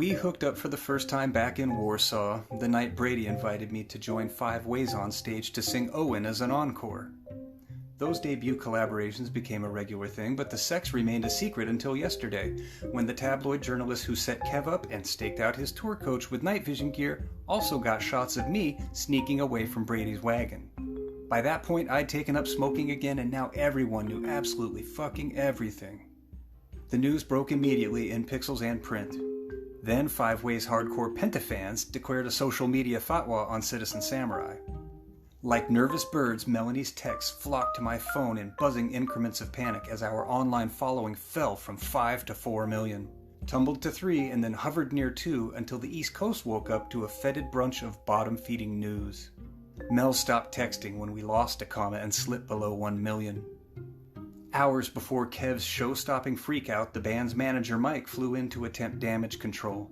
We hooked up for the first time back in Warsaw, the night Brady invited me to join 5 Ways on stage to sing Owen as an encore. Those debut collaborations became a regular thing, but the sex remained a secret until yesterday, when the tabloid journalist who set Kev up and staked out his tour coach with night vision gear also got shots of me sneaking away from Brady's wagon. By that point, I'd taken up smoking again, and now everyone knew absolutely fucking everything. The news broke immediately in pixels and print. Then 5 Ways hardcore pentafans declared a social media fatwa on Citizen Samurai. Like nervous birds, Melanie's texts flocked to my phone in buzzing increments of panic as our online following fell from 5 to 4 million, tumbled to 3, and then hovered near 2 until the East Coast woke up to a fetid brunch of bottom-feeding news. Mel stopped texting when we lost a comma and slipped below 1 million. Hours before Kev's show-stopping freakout, the band's manager Mike flew in to attempt damage control.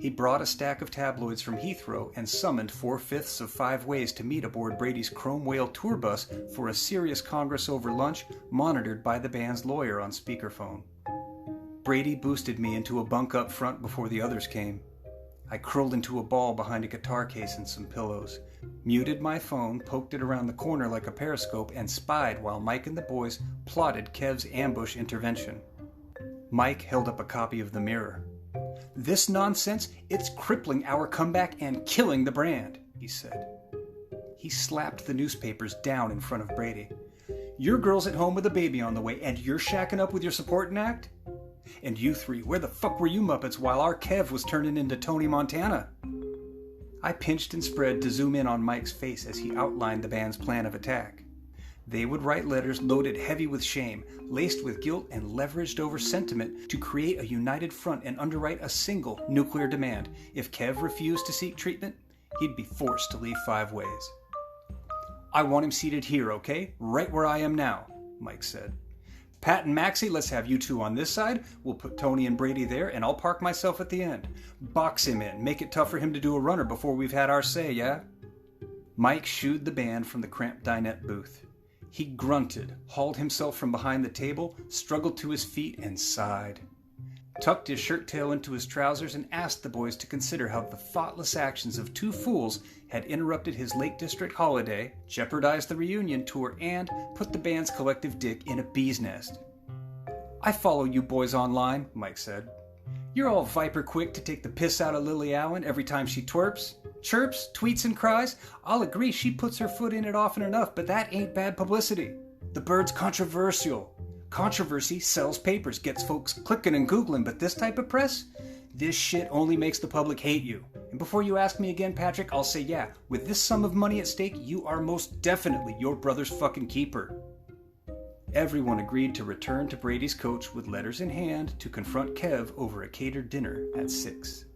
He brought a stack of tabloids from Heathrow and summoned 4/5 of 5 Ways to meet aboard Brady's Chrome Whale tour bus for a serious congress over lunch, monitored by the band's lawyer on speakerphone. Brady boosted me into a bunk up front before the others came. I curled into a ball behind a guitar case and some pillows, muted my phone, poked it around the corner like a periscope, and spied while Mike and the boys plotted Kev's ambush intervention. Mike held up a copy of The Mirror. "This nonsense, it's crippling our comeback and killing the brand," he said. He slapped the newspapers down in front of Brady. "Your girl's at home with a baby on the way, and you're shacking up with your supporting act? And you 3, where the fuck were you Muppets while our Kev was turning into Tony Montana?" I pinched and spread to zoom in on Mike's face as he outlined the band's plan of attack. They would write letters loaded heavy with shame, laced with guilt and leveraged over sentiment to create a united front and underwrite a single nuclear demand. If Kev refused to seek treatment, he'd be forced to leave 5 Ways. "I want him seated here, okay? Right where I am now," Mike said. "Pat and Maxie, let's have you 2 on this side. We'll put Tony and Brady there, and I'll park myself at the end. Box him in. Make it tough for him to do a runner before we've had our say, yeah?" Mike shooed the band from the cramped dinette booth. He grunted, hauled himself from behind the table, struggled to his feet, and sighed. Tucked his shirt tail into his trousers and asked the boys to consider how the thoughtless actions of 2 fools had interrupted his Lake District holiday, jeopardized the reunion tour, and put the band's collective dick in a bee's nest. "I follow you boys online," Mike said. "You're all viper quick to take the piss out of Lily Allen every time she twerps, chirps, tweets, and cries. I'll agree she puts her foot in it often enough, but that ain't bad publicity. The bird's controversial. Controversy sells papers, gets folks clicking and Googling, but this type of press? This shit only makes the public hate you. And before you ask me again, Patrick, I'll say yeah, with this sum of money at stake, you are most definitely your brother's fucking keeper." Everyone agreed to return to Brady's coach with letters in hand to confront Kev over a catered dinner at 6.